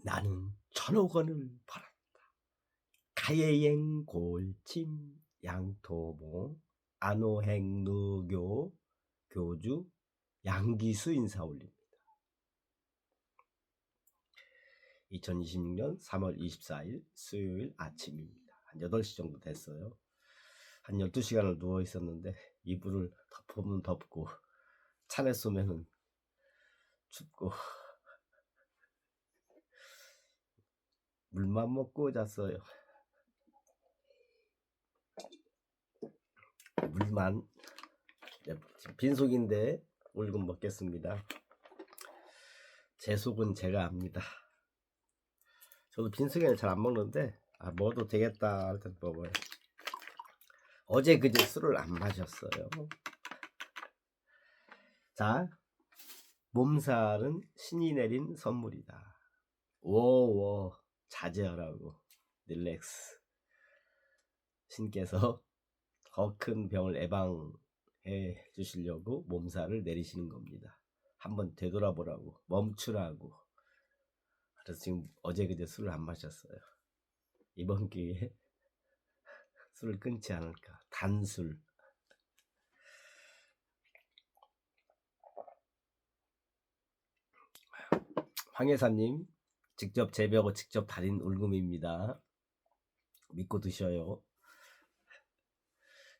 나는 1,000억 원을 벌었다. 가예행 골침 양토모 안호행누교 교주 양기수 인사 올립니다. 2026년 3월 24일 수요일 아침입니다. 한 8시 정도 됐어요. 한 12시간을 누워 있었는데 이불을 덮으면 덥고 찬에 쏘면은 춥고 물만 먹고 잤어요. 물만. 빈속인데 울금 먹겠습니다. 제 속은 제가 압니다. 저도 빈속에는 잘 안 먹는데 먹어도 되겠다 할 때 먹어요. 어제 그제 술을 안 마셨어요. 자, 몸살은 신이 내린 선물이다. 워워 자제하라고 릴렉스. 신께서 더 큰 병을 예방해 주시려고 몸살을 내리시는 겁니다. 한번 되돌아보라고, 멈추라고. 그래서 지금 어제 그제 술을 안 마셨어요. 이번 기회에 술을 끊지 않을까. 단술. 황예사님 직접 재배하고 직접 달인 울금입니다. 믿고 드셔요.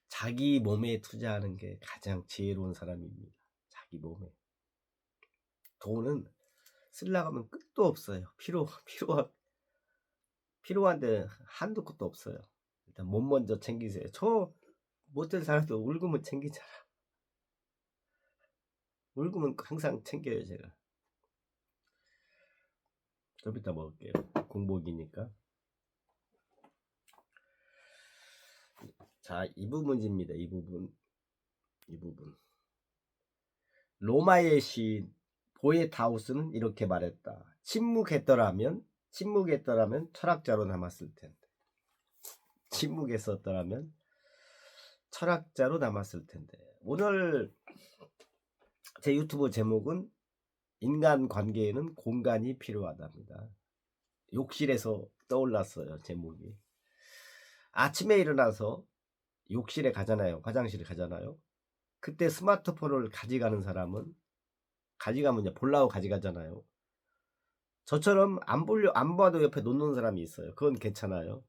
자기 몸에 투자하는 게 가장 지혜로운 사람입니다. 자기 몸에. 돈은 쓰려고 하면 끝도 없어요. 필요한데 한도 끝도 없어요. 일단 몸 먼저 챙기세요. 저 못될 사람도 울금은 챙기잖아. 울금은 항상 챙겨요. 제가 좀 이따 먹을게요. 공복이니까. 자, 이 부분입니다. 이 부분. 로마의 시인 보에타우스는 이렇게 말했다. 침묵했더라면 철학자로 남았을 텐데. 침묵했었더라면 철학자로 남았을 텐데. 오늘 제 유튜브 제목은 인간 관계에는 공간이 필요하답니다. 욕실에서 떠올랐어요. 제목이. 아침에 일어나서 욕실에 가잖아요. 화장실에 가잖아요. 그때 스마트폰을 가져가는 사람은 가져가면 이제 보려고 가져가잖아요. 저처럼 안 봐도 옆에 놓는 사람이 있어요. 그건 괜찮아요.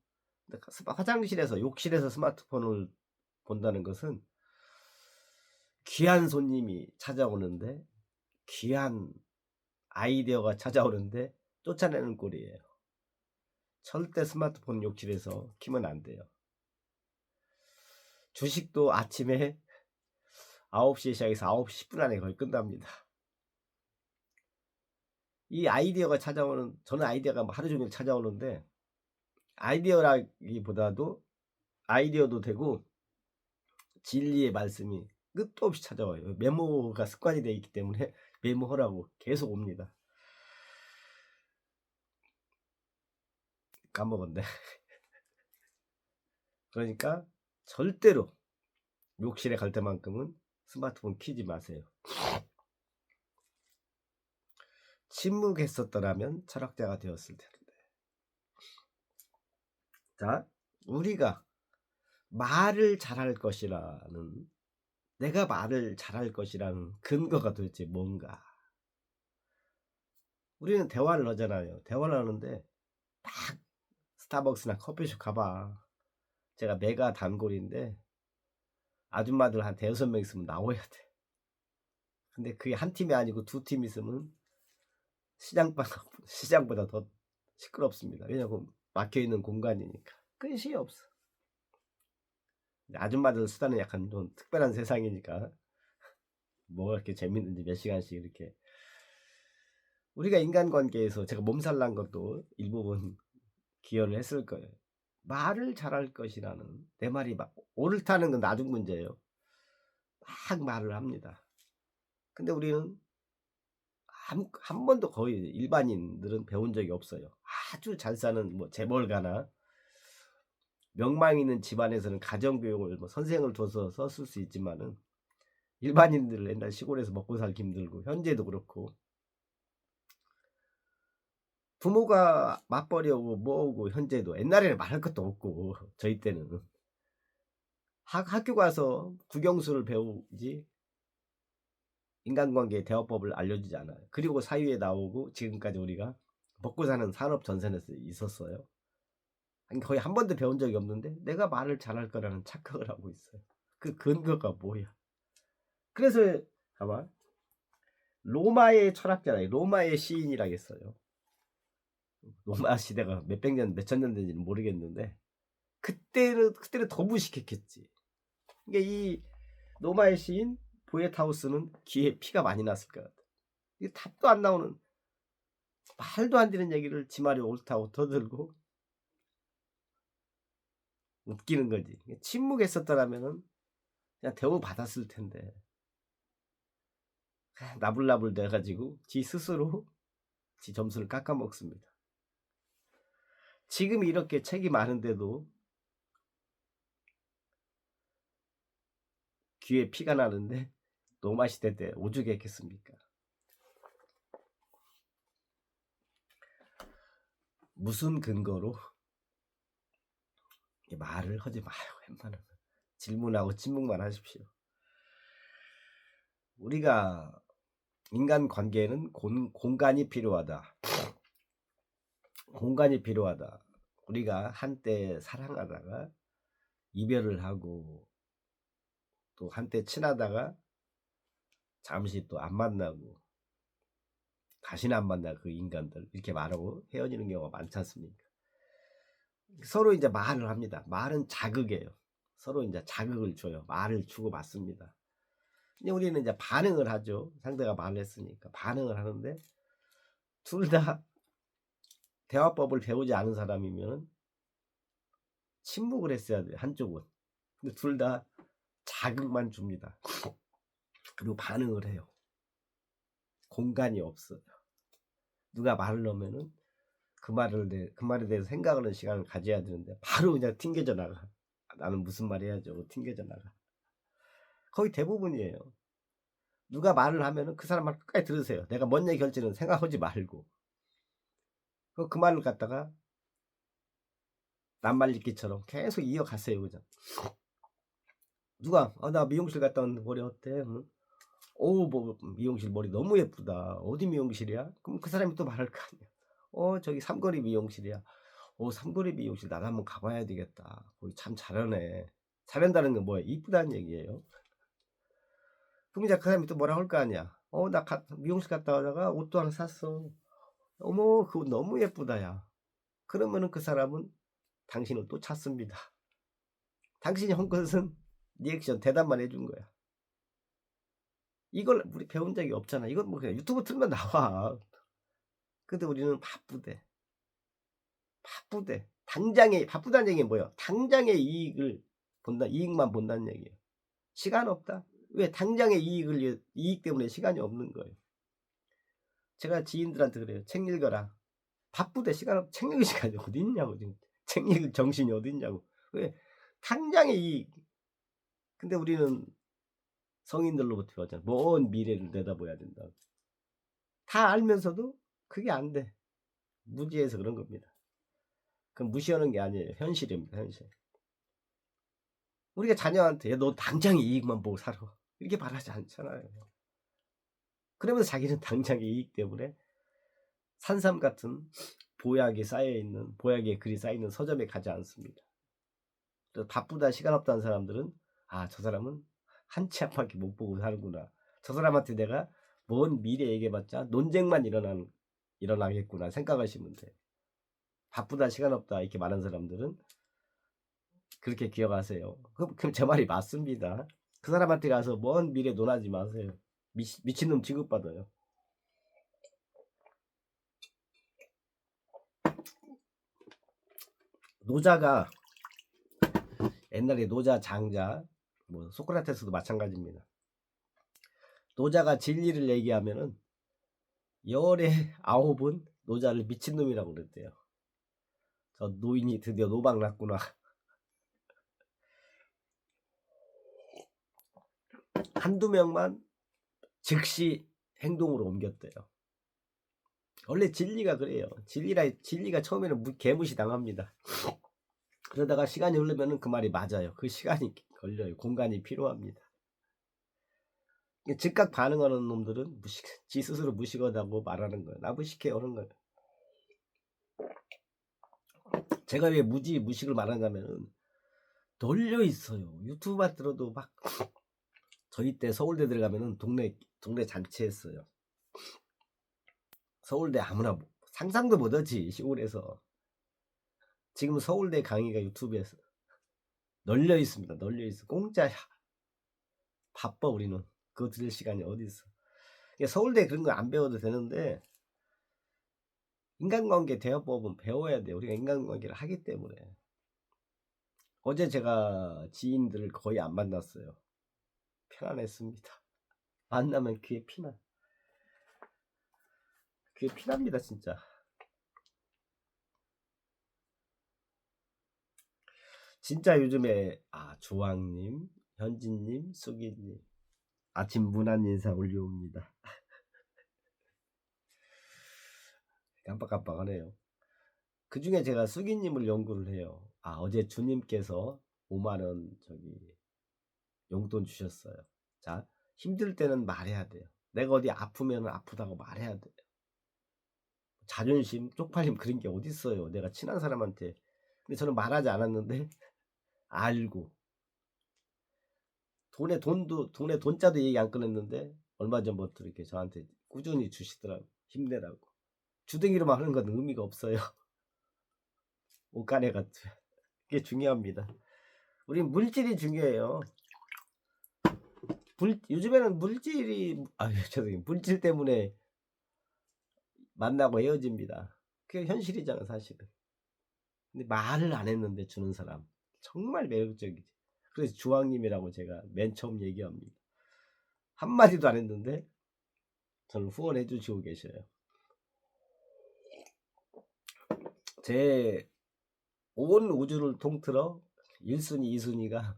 근데 화장실에서 욕실에서 스마트폰을 본다는 것은 귀한 손님이 찾아오는데 귀한 아이디어가 찾아오는데 쫓아내는 꼴이에요. 절대 스마트폰 욕실에서 키면 안 돼요. 주식도 아침에 9시에 시작해서 9시 10분 안에 거의 끝납니다. 이 아이디어가 찾아오는, 저는 아이디어가 하루 종일 찾아오는데 아이디어라기보다도 아이디어도 되고 진리의 말씀이 끝도 없이 찾아와요. 메모가 습관이 되어 있기 때문에 메모하라고 계속 옵니다. 까먹었네. 그러니까 절대로 욕실에 갈 때만큼은 스마트폰 켜지 마세요. 침묵했었더라면 철학자가 되었을 텐데. 자, 우리가 말을 잘할 것이라는, 내가 말을 잘할 것이라는 근거가 도대체 뭔가. 우리는 대화를 하잖아요. 대화를 하는데 딱 스타벅스나 커피숍 가봐. 제가 메가 단골인데 아줌마들 한 5-6명 있으면 나와야 돼. 근데 그게 한 팀이 아니고 2팀 있으면 시장보다 더 시끄럽습니다. 왜냐하면 막혀있는 공간이니까. 끝이 없어. 아줌마들 수다는 약간 좀 특별한 세상이니까 뭐가 이렇게 재밌는지 몇 시간씩 이렇게. 우리가 인간관계에서 제가 몸살 난 것도 일부분 기여를 했을 거예요. 말을 잘할 것이라는, 내 말이 막 옳다는 건 나중 문제예요. 막 말을 합니다. 근데 우리는 한 번도 거의 일반인들은 배운 적이 없어요. 아주 잘 사는 뭐 재벌가나 명망 있는 집안에서는 가정교육을 뭐 선생을 둬서 썼을 수 있지만은 일반인들 옛날 시골에서 먹고 살기 힘들고 현재도 그렇고 부모가 맞벌이 오고 뭐오고 현재도 옛날에는 말할 것도 없고 저희 때는 학교 가서 국영수를 배우지 인간관계 대화법을 알려주지 않아요. 그리고 사회에 나오고 지금까지 우리가 먹고 사는 산업 전선에서 있었어요. 거의 한 번도 배운 적이 없는데 내가 말을 잘할 거라는 착각을 하고 있어요. 그 근거가 뭐야? 그래서 아마 로마의 철학자라 로마의 시인이라겠어요. 로마 시대가 몇백 년, 몇천 년 된지는 모르겠는데 그때는 더 무식했겠지. 그러니까 이 로마의 시인 보에타우스는 귀에 피가 많이 났을 것 같아. 이게 답도 안 나오는 말도 안 되는 얘기를 지 말이 옳다고 터들고 웃기는 거지. 침묵했었더라면은 그냥 대우 받았을 텐데 나불나불 돼가지고 지 스스로 지 점수를 깎아먹습니다. 지금 이렇게 책이 많은데도 귀에 피가 나는데 로마 시대 때 오죽했겠습니까? 무슨 근거로 말을 하지 마요. 웬만하면 질문하고 침묵만 하십시오. 우리가 인간 관계에는 공간이 필요하다. 공간이 필요하다. 우리가 한때 사랑하다가 이별을 하고 또 한때 친하다가 잠시 또 안 만나고 다시는 안 만나 그 인간들 이렇게 말하고 헤어지는 경우가 많지 않습니까? 서로 이제 말을 합니다. 말은 자극이에요. 서로 이제 자극을 줘요. 말을 주고 받습니다. 우리는 이제 반응을 하죠. 상대가 말을 했으니까 반응을 하는데 둘 다 대화법을 배우지 않은 사람이면 침묵을 했어야 돼요. 한쪽은. 근데 둘 다 자극만 줍니다. 그리고 반응을 해요. 공간이 없어요. 누가 말을 하면은 그 말에 대해서 생각하는 시간을 가져야 되는데 바로 그냥 튕겨져 나가. 나는 무슨 말 해야죠. 튕겨져 나가. 거의 대부분이에요. 누가 말을 하면은 그 사람 말 끝까지 들으세요. 내가 뭔 얘기 할지는 생각하지 말고 그 말을 갖다가 낱말읽기처럼 계속 이어갔어요. 그죠? 누가 나 미용실 갔다 왔는데 머리 어때? 응? 뭐 미용실 머리 너무 예쁘다. 어디 미용실이야? 그럼 그 사람이 또 말할 거 아니야. 저기 삼거리 미용실이야. 삼거리 미용실 나도 한번 가봐야 되겠다. 거기 참 잘하네. 잘한다는 건 뭐야? 이쁘다는 얘기예요. 그럼 이제 그 사람이 또 뭐라 할 거 아니야. 나 미용실 갔다 오다가 옷도 하나 샀어. 어머, 그거 너무 예쁘다, 야. 그러면은 그 사람은 당신을 또 찾습니다. 당신이 한 것은 리액션, 대답만 해준 거야. 이걸 우리 배운 적이 없잖아. 이건 뭐 그냥 유튜브 틀면 나와. 근데 우리는 바쁘대. 당장에, 바쁘다는 얘기는 뭐예요? 당장의 이익을 본다, 이익만 본다는 얘기예요. 시간 없다? 왜? 당장의 이익 때문에 시간이 없는 거예요. 제가 지인들한테 그래요. 책 읽어라. 바쁘대. 책 읽을 시간이 어디 있냐고. 지금. 책 읽을 정신이 어디 있냐고. 왜? 당장의 이익. 근데 우리는 성인들로부터 배웠잖아. 먼 미래를 내다봐야 된다. 다 알면서도 그게 안 돼. 무지해서 그런 겁니다. 그건 무시하는 게 아니에요. 현실입니다. 현실. 우리가 자녀한테 너 당장의 이익만 보고 살아. 이렇게 말하지 않잖아요. 그러면서 자기는 당장의 이익 때문에 산삼 같은 보약의 글이 쌓여있는 서점에 가지 않습니다. 바쁘다 시간 없다는 사람들은 저 사람은 한 치 앞밖에 못 보고 사는구나. 저 사람한테 내가 먼 미래 얘기해봤자 논쟁만 일어나겠구나 생각하시면 돼요. 바쁘다 시간 없다 이렇게 말하는 사람들은 그렇게 기억하세요. 그럼 제 말이 맞습니다. 그 사람한테 가서 먼 미래 논하지 마세요. 미친놈 취급받아요. 노자가 옛날에 노자 장자 뭐 소크라테스도 마찬가지입니다. 노자가 진리를 얘기하면은 열에 9은 노자를 미친놈이라고 그랬대요. 저 노인이 드디어 노방 났구나. 한두 명만 즉시 행동으로 옮겼대요. 원래 진리가 그래요. 진리가 처음에는 개무시 당합니다. 그러다가 시간이 흐르면은 그 말이 맞아요. 그 시간이 걸려요. 공간이 필요합니다. 즉각 반응하는 놈들은 지 스스로 무식하다고 말하는 거예요. 나 무식해 오는 거예요. 제가 왜 무식을 말하냐면은 널려 있어요. 유튜브만 들어도 막 저희 때 서울대 들어가면은 동네 잔치했어요. 서울대 아무나 상상도 못하지 시골에서. 지금 서울대 강의가 유튜브에서 널려 있습니다. 널려 있어. 공짜야. 바빠 우리는. 그거 들을 시간이 어디 있어. 서울대 그런 거 안 배워도 되는데 인간관계 대화법은 배워야 돼. 우리가 인간관계를 하기 때문에. 어제 제가 지인들을 거의 안 만났어요. 편안했습니다. 만나면 귀에 피나. 귀에 피납니다 진짜. 진짜 요즘에 주왕님, 현진님, 수기님 아침 문안 인사 올려옵니다. 깜빡깜빡하네요. 그 중에 제가 수기님을 연구를 해요. 어제 주님께서 5만원 용돈 주셨어요. 자, 힘들 때는 말해야 돼요. 내가 어디 아프면 아프다고 말해야 돼요. 자존심, 쪽팔림 그런 게 어디 있어요. 내가 친한 사람한테. 근데 저는 말하지 않았는데 알고 돈에 돈자도 얘기 안 꺼냈는데 얼마 전부터 이렇게 저한테 꾸준히 주시더라고. 힘내라고. 주둥이로만 하는 건 의미가 없어요. 옷가네 같은. 그게 중요합니다. 우린 물질이 중요해요. 요즘에는 죄송해요. 물질 때문에 만나고 헤어집니다. 그게 현실이잖아 사실은. 근데 말을 안 했는데 주는 사람 정말 매력적이지. 그래서 주왕님이라고 제가 맨 처음 얘기합니다. 한마디도 안 했는데 저를 후원해 주시고 계셔요. 제 온 우주를 통틀어 1순위 2순위가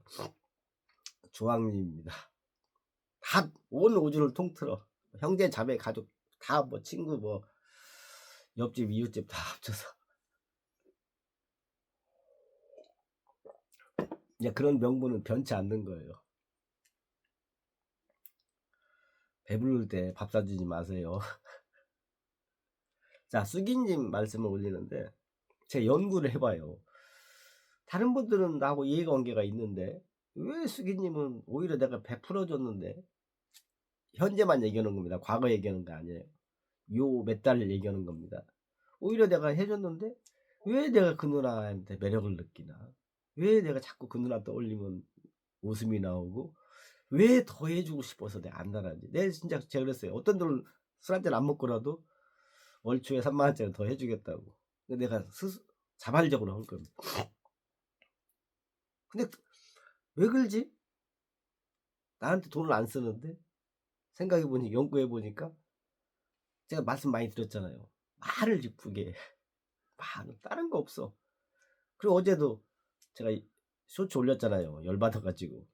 주왕님입니다. 다 온 우주를 통틀어 형제 자매 가족 다 친구 옆집 이웃집 다 합쳐서 이제 그런 명분은 변치 않는 거예요. 배부를 때 밥 사주지 마세요. 자, 수기님 말씀을 올리는데 제 연구를 해봐요. 다른 분들은 나하고 이해관계가 있는데 왜 수기님은 오히려 내가 베풀어줬는데 현재만 얘기하는 겁니다. 과거 얘기하는 거 아니에요. 요 몇 달을 얘기하는 겁니다. 오히려 내가 해줬는데 왜 내가 그 누나한테 매력을 느끼나? 왜 내가 자꾸 그 누나 떠올리면 웃음이 나오고 왜 더 해주고 싶어서 내가 안 나가지? 내가 진짜 제가 그랬어요. 어떤 분은 술 한잔 안 먹고라도 월초에 3만원짜리 더 해주겠다고. 근데 내가 자발적으로 한 겁니다. 근데 왜 그러지? 나한테 돈을 안 쓰는데 생각해보니 연구해보니까 제가 말씀 많이 드렸잖아요. 말을 이쁘게 말은 다른 거 없어. 그리고 어제도 제가 쇼츠 올렸잖아요. 열받아가지고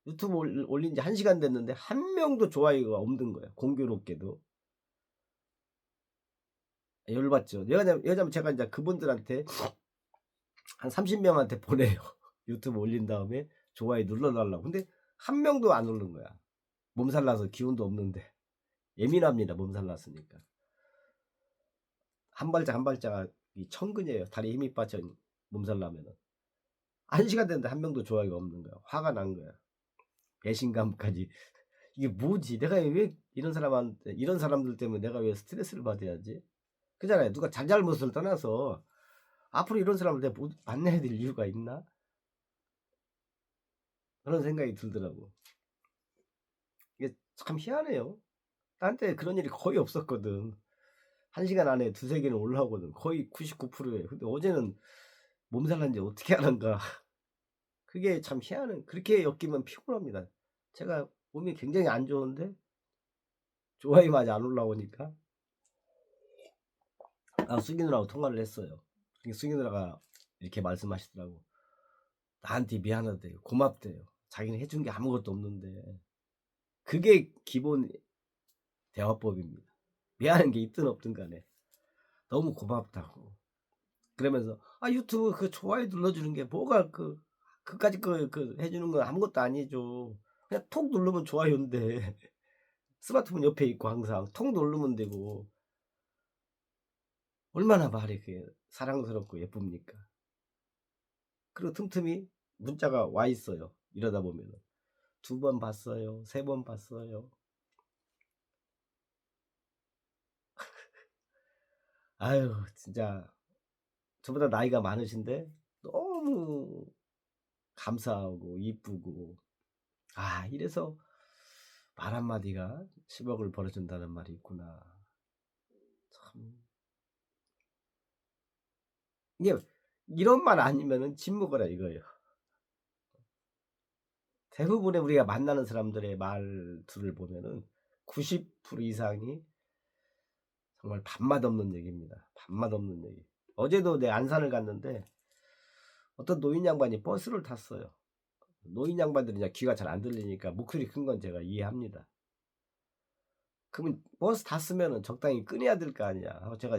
유튜브 올린 지 1시간 됐는데 한 명도 좋아요가 없는 거야. 공교롭게도 열받죠. 여자면 제가 이제 그분들한테 한 30명한테 보내요. 유튜브 올린 다음에 좋아요 눌러달라고. 근데 한 명도 안 누른 거야. 몸살 나서 기운도 없는데 예민합니다. 몸살 났으니까. 한 발짝 한 발자가 천근이에요. 다리에 힘이 빠져 몸살 나면은. 1시간 됐는데 한 명도 좋아요가 없는 거야. 화가 난 거야. 배신감까지. 이게 뭐지? 내가 왜 이런 사람들 때문에 내가 왜 스트레스를 받아야지? 그잖아요. 누가 잘잘못을 떠나서 앞으로 이런 사람을 내가 만나야 될 이유가 있나? 그런 생각이 들더라고. 이게 참 희한해요. 나한테 그런 일이 거의 없었거든. 1시간 안에 2-3개는 올라오거든. 거의 99%에. 근데 어제는 몸살 난지 어떻게 하는가. 그게 참 희한해. 그렇게 엮이면 피곤합니다. 제가 몸이 굉장히 안 좋은데 좋아요마저 안 올라오니까 수기 누나하고 통화를 했어요. 수기 누나가 이렇게 말씀하시더라고. 나한테 미안하대요. 고맙대요. 자기는 해준 게 아무것도 없는데. 그게 기본 대화법입니다. 미안한 게 있든 없든 간에 너무 고맙다고. 그러면서 유튜브 그 좋아요 눌러주는 게 뭐가 그까짓 그 해주는 건 아무것도 아니죠. 그냥 톡 누르면 좋아요인데 스마트폰 옆에 있고 항상 톡 누르면 되고 얼마나 말이 사랑스럽고 예쁩니까? 그리고 틈틈이 문자가 와 있어요. 이러다 보면은 2번 봤어요. 3번 봤어요. 아유 진짜 저보다 나이가 많으신데 너무 감사하고 이쁘고 이래서 말 한마디가 10억을 벌어준다는 말이 있구나. 참 이게 이런 말 아니면은 침묵하라 이거예요. 대부분의 우리가 만나는 사람들의 말투를 보면은 90% 이상이 정말 밥맛 없는 얘기입니다. 밥맛 없는 얘기. 어제도 내 안산을 갔는데 어떤 노인 양반이 버스를 탔어요. 노인 양반들이 이제 귀가 잘 안 들리니까 목소리 큰 건 제가 이해합니다. 그러면 버스 탔으면은 적당히 끊어야 될 거 아니야. 제가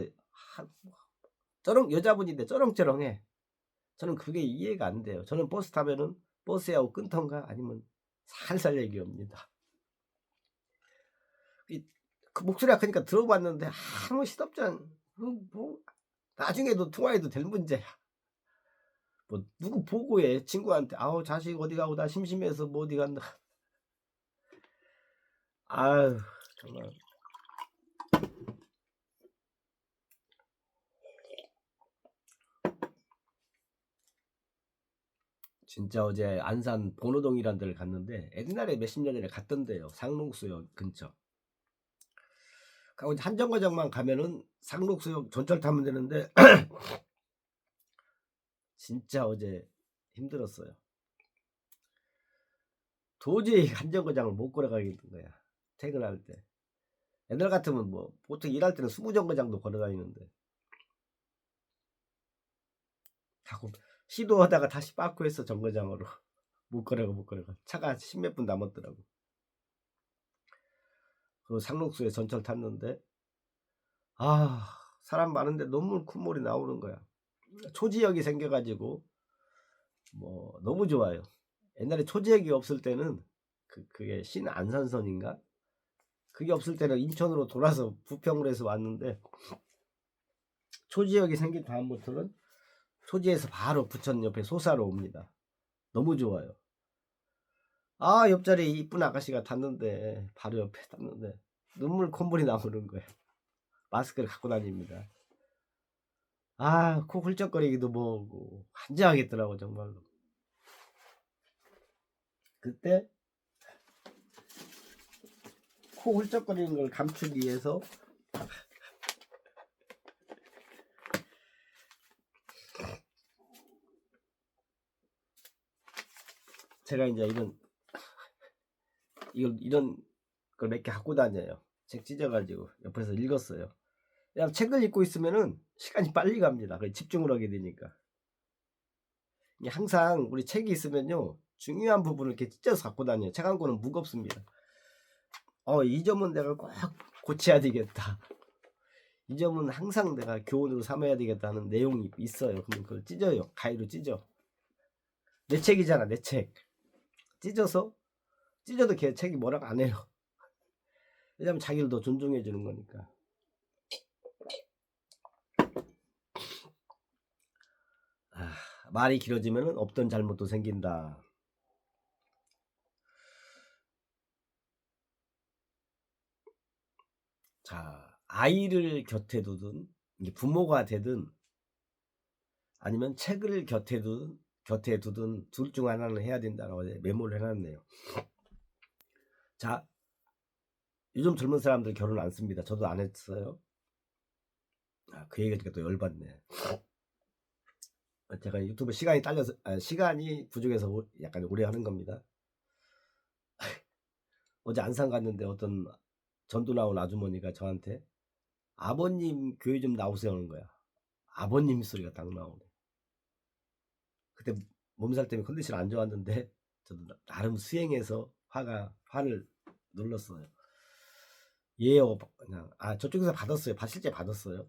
여자분인데 쩌렁쩌렁해. 저는 그게 이해가 안 돼요. 저는 버스 타면은 버스에 하고 끊던가 아니면 살살 얘기합니다. 그 목소리가 크니까 들어봤는데 아무 시덥잖아. 뭐 나중에도 통화해도 될 문제야. 뭐 누구 보고해 친구한테 자식 어디 가고 나 심심해서 뭐 어디 간다. 아유 정말 진짜 어제 안산 bon호동이라는 데를 갔는데 옛날에 몇십 년 전에 갔던 데요. 상록수역 근처. 가고 이제 한정거장만 가면은 상록수역 전철 타면 되는데 진짜 어제 힘들었어요. 도저히 한정거장을 못 걸어가겠는 거야. 퇴근할 때. 옛날 같으면 뭐 보통 일할 때는 수부정거장도 걸어다니는데 자꾸 시도하다가 다시 빠꾸 했어 정거장으로. 못 걸어가. 차가 10몇 분 남았더라고. 그리고 상록수에 전철 탔는데 사람 많은데 너무 콧물이 나오는 거야. 초지역이 생겨가지고 뭐 너무 좋아요. 옛날에 초지역이 없을 때는 그게 신안산선인가? 그게 없을 때는 인천으로 돌아서 부평으로 해서 왔는데 초지역이 생긴 다음부터는 초지에서 바로 부천 옆에 소사로 옵니다. 너무 좋아요. 옆자리에 이쁜 아가씨가 탔는데 바로 옆에 탔는데 눈물 콧물이 나오는 거예요. 마스크를 갖고 다닙니다. 코 훌쩍거리기도 뭐고 환장하겠더라고 정말로. 그때 코 훌쩍거리는 걸 감추기 위해서 제가 이제 이런 걸 몇 개 갖고 다녀요. 책 찢어가지고 옆에서 읽었어요. 그냥 책을 읽고 있으면은 시간이 빨리 갑니다. 집중을 하게 되니까. 항상 우리 책이 있으면요 중요한 부분을 이렇게 찢어서 갖고 다녀요. 책 한 권은 무겁습니다. 이 점은 내가 꼭 고쳐야 되겠다. 이 점은 항상 내가 교훈으로 삼아야 되겠다는 내용이 있어요. 그러면 그걸 찢어요. 가위로 찢어. 내 책이잖아, 내 책. 찢어도 걔 책이 뭐라고 안 해요. 왜냐면 자기를 더 존중해 주는 거니까. 말이 길어지면 없던 잘못도 생긴다. 자, 아이를 곁에 두든 부모가 되든 아니면 책을 곁에 두든 둘 중 하나는 해야 된다고 메모를 해놨네요. 자, 요즘 젊은 사람들 결혼 안 씁니다. 저도 안 했어요. 그 얘기가 또 열받네. 제가 유튜브 시간이 부족해서 약간 오래 하는 겁니다. 어제 안산 갔는데 어떤 전도 나온 아주머니가 저한테 아버님 교회 좀 나오세요 하는 거야. 아버님 소리가 딱 나오네. 그때 몸살 때문에 컨디션 안 좋았는데 저도 나름 수행해서 화를 눌렀어요. 예요. 그냥 저쪽에서 받았어요. 실제 받았어요.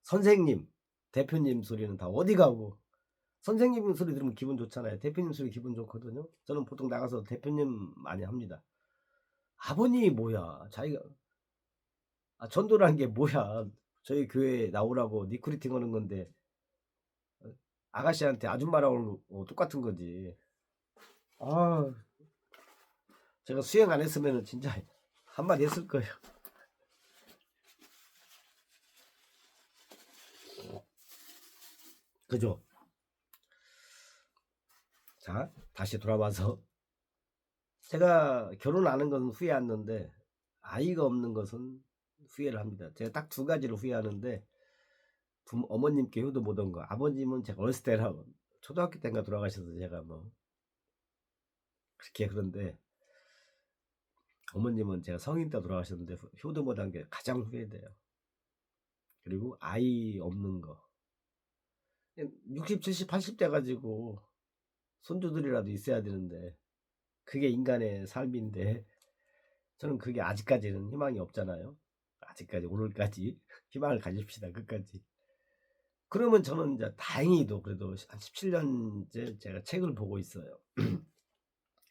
선생님, 대표님 소리는 다 어디 가고, 선생님 소리 들으면 기분 좋잖아요. 대표님 소리 기분 좋거든요. 저는 보통 나가서 대표님 많이 합니다. 아버님이 뭐야, 자기가 전도라는 게 뭐야, 저희 교회에 나오라고 리크루팅 하는 건데 아가씨한테 아줌마라고 하는 거 똑같은 거지. 아, 제가 수행 안 했으면 진짜 한마디 했을 거예요. 그죠? 자, 다시 돌아와서 제가 결혼 안 한 것은 후회 안 하는데 아이가 없는 것은 후회를 합니다. 제가 딱 두 가지로 후회하는데, 어머님께 효도 못 온 거. 아버님은 제가 어렸을 때라 초등학교 때인가 돌아가셔서 제가 뭐 그렇게, 그런데 어머님은 제가 성인 때 돌아가셨는데 효도 못 한 게 가장 후회돼요. 그리고 아이 없는 거. 60, 70, 80대 가지고 손주들이라도 있어야 되는데 그게 인간의 삶인데 저는 그게 아직까지는 희망이 없잖아요. 아직까지, 오늘까지 희망을 가집시다, 끝까지. 그러면 저는 이제 다행히도 그래도 한 17년째 제가 책을 보고 있어요.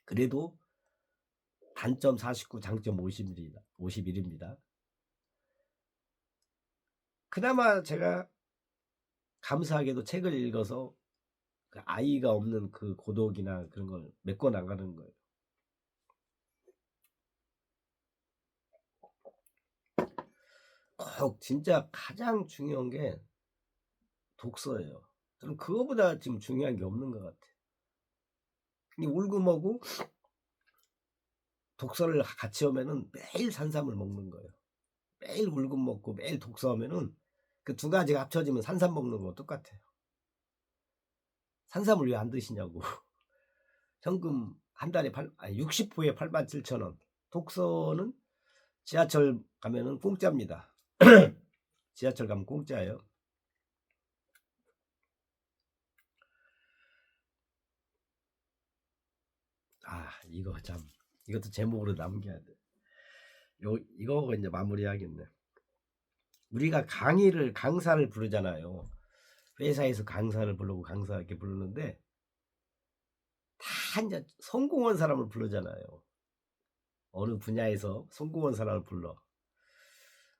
그래도 단점 49, 장점 51입니다. 그나마 제가 감사하게도 책을 읽어서 아이가 없는 그 고독이나 그런 걸 메꿔 나가는 거예요. 꼭 진짜 가장 중요한 게 독서예요. 저는 그거보다 지금 중요한 게 없는 것 같아요. 이 울고먹고 독서를 같이 하면은 매일 산삼을 먹는 거예요. 매일 울금 먹고 매일 독서하면은 그 두 가지가 합쳐지면 산삼 먹는 거 똑같아요. 산삼을 왜 안 드시냐고. 현금 한 달에 60호에 87,000원. 독서는 지하철 가면은 공짜입니다. 지하철 가면 공짜예요. 이거 참, 이것도 제목으로 남겨야 돼. 이거 이제 마무리하겠네. 우리가 강사를 부르잖아요. 회사에서 강사를 부르고 강사 이렇게 부르는데 다 이제 성공한 사람을 부르잖아요. 어느 분야에서 성공한 사람을 불러.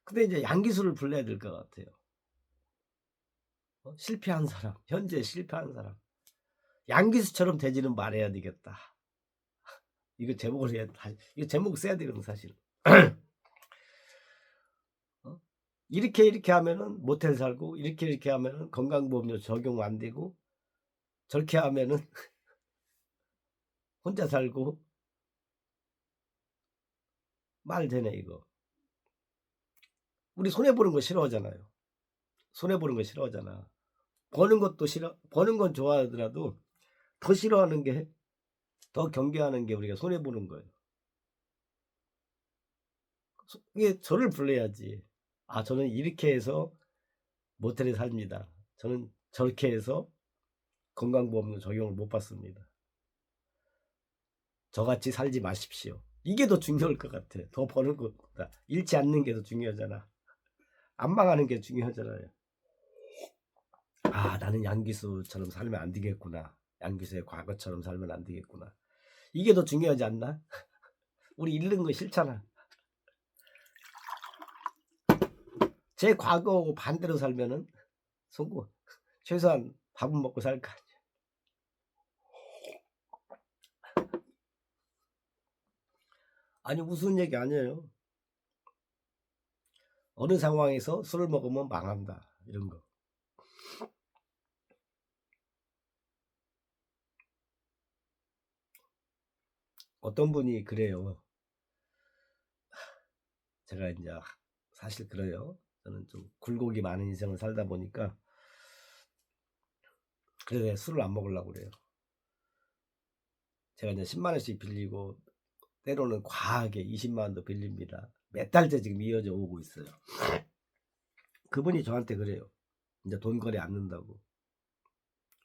근데 이제 양기수를 불러야 될 것 같아요. 실패한 사람, 현재 실패한 사람. 양기수처럼 되지는 말해야 되겠다. 이거 제목을 해야, 이거 제목 써야 되거든, 사실. 이렇게 하면은 모텔 살고, 이렇게 하면은 건강보험료 적용 안 되고, 저렇게 하면은 혼자 살고, 말 되네, 이거. 우리 손해보는 거 싫어하잖아요. 손해보는 거 싫어하잖아. 버는 것도 싫어, 버는 건 좋아하더라도 더 싫어하는 게, 더 경계하는 게 우리가 손해보는 거예요. 이게 저를 불러야지. 저는 이렇게 해서 모텔에 삽니다. 저는 저렇게 해서 건강보험료 적용을 못 받습니다. 저같이 살지 마십시오. 이게 더 중요할 것 같아. 더 버는 것보다. 잃지 않는 게 더 중요하잖아. 안 망하는 게 중요하잖아요. 나는 양기수처럼 살면 안 되겠구나. 양기수의 과거처럼 살면 안 되겠구나. 이게 더 중요하지 않나? 우리 잃는 거 싫잖아. 제 과거하고 반대로 살면은 성공. 최소한 밥은 먹고 살 거 아니야. 아니, 무슨 얘기 아니에요. 어느 상황에서 술을 먹으면 망한다, 이런 거. 어떤 분이 그래요. 제가 이제 사실 그래요. 저는 좀 굴곡이 많은 인생을 살다 보니까 그래서 술을 안 먹으려고 그래요. 제가 이제 10만 원씩 빌리고 때로는 과하게 20만 원도 빌립니다. 몇 달째 지금 이어져 오고 있어요. 그분이 저한테 그래요. 이제 돈 거래 안 는다고.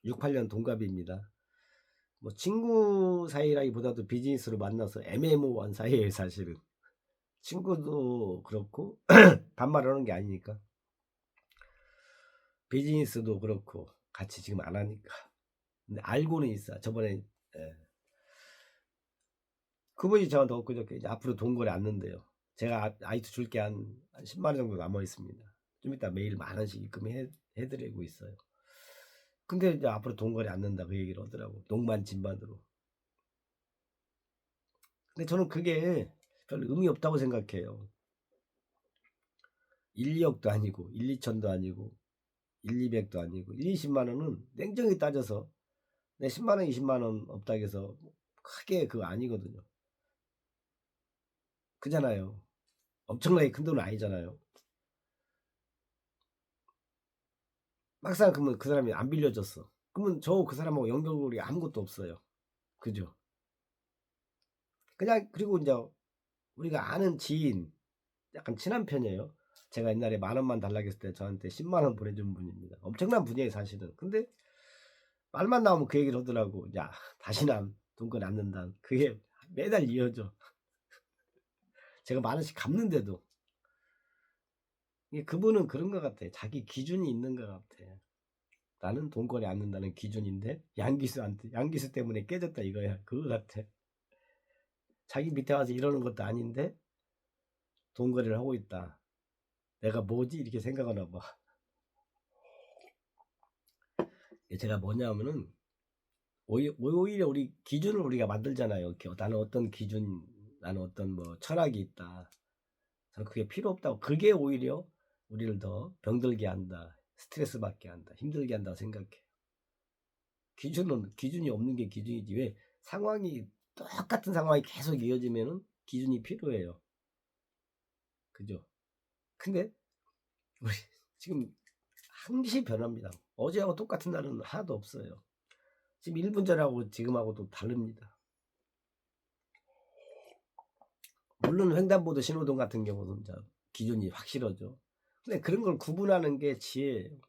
6, 8년 동갑입니다. 뭐 친구 사이라기보다도 비즈니스로 만나서 애매모호한 사이예요, 사실은. 친구도 그렇고 반말하는 게 아니니까. 비즈니스도 그렇고 같이 지금 안 하니까. 근데 알고는 있어. 저번에 그분이 저한테 엊그저께 이제 앞으로 돈 거래 안 는대요. 제가 아이트 줄게 한 10만 원 정도 남아 있습니다. 좀 이따 매일 10,000원씩 입금해드리고 있어요. 근데 이제 앞으로 돈 거래 안 는다 그 얘기를 하더라고. 농반 진반으로. 근데 저는 그게 별 의미 없다고 생각해요. 1, 2억도 아니고 1, 2천도 아니고 1, 200도 아니고 1, 20만 원은 냉정히 따져서 내 10만 원, 20만 원 없다 해서 크게 그거 아니거든요. 그잖아요. 엄청나게 큰 돈은 아니잖아요. 막상 그러면 그 사람이 안 빌려줬어. 그러면 저 그 사람하고 연결고리 아무것도 없어요. 그죠? 그냥 그리고 이제 우리가 아는 지인 약간 친한 편이에요. 제가 옛날에 10,000원만 달라고 했을 때 저한테 10만 원 보내준 분입니다. 엄청난 분이에요 사실은. 근데 말만 나오면 그 얘기를 하더라고. 야 다시는 돈건 안 낸다. 그게 매달 이어져. 제가 10,000원씩 갚는데도. 그분은 그런 것 같아. 자기 기준이 있는 것 같아. 나는 돈거래 안 는다는 기준인데 양기수 때문에 깨졌다 이거야. 그거 같아. 자기 밑에 와서 이러는 것도 아닌데 돈거래를 하고 있다. 내가 뭐지 이렇게 생각하나 봐. 제가 뭐냐면은 오히려 우리 기준을 우리가 만들잖아요. 나는 어떤 기준, 나는 어떤 뭐 철학이 있다. 저는 그게 필요 없다고. 그게 오히려 우리를 더 병들게 한다. 스트레스 받게 한다. 힘들게 한다 생각해. 기준이 없는 게 기준이지. 왜 똑같은 상황이 계속 이어지면은 기준이 필요해요. 그죠? 근데 우리 지금 항시 변합니다. 어제하고 똑같은 날은 하나도 없어요. 지금 1분 전하고 지금하고도 다릅니다. 물론 횡단보도 신호등 같은 경우는 기준이 확실하죠. 근데 그런 걸 구분하는 게 지혜예요.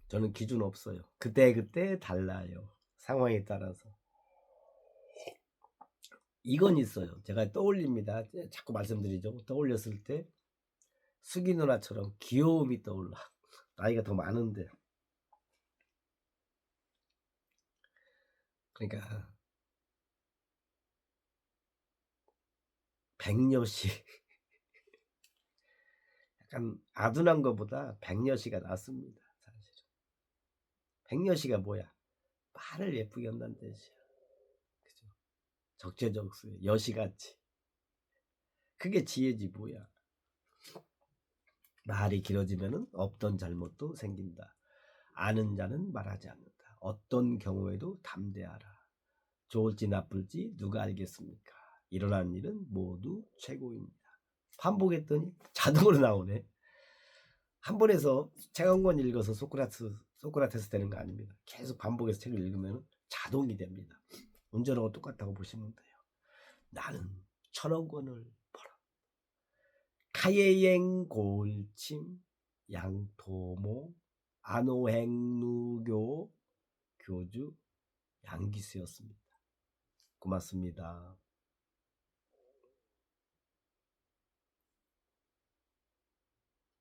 저는 기준 없어요. 그때 달라요. 상황에 따라서. 이건 있어요. 제가 떠올립니다. 자꾸 말씀드리죠. 떠올렸을 때 수기 누나처럼 귀여움이 떠올라. 나이가 더 많은데. 그러니까 백녀시 약간 아둔한 것보다 백녀시가 낫습니다. 사실. 백녀시가 뭐야? 말을 예쁘게 한다는 뜻이야. 그죠? 적재적소에 여시같이. 그게 지혜지 뭐야. 말이 길어지면은 없던 잘못도 생긴다. 아는 자는 말하지 않는다. 어떤 경우에도 담대하라. 좋을지 나쁠지 누가 알겠습니까? 일어난 일은 모두 최고입니다. 반복했더니 자동으로 나오네. 한 번에서 책 한 권 읽어서 소크라테스 되는 거 아닙니다. 계속 반복해서 책을 읽으면 자동이 됩니다. 운전하고 똑같다고 보시면 돼요. 나는 1,000원권을 벌어. 카예행 골침 양토모 안오행누교 교주 양기수였습니다. 고맙습니다.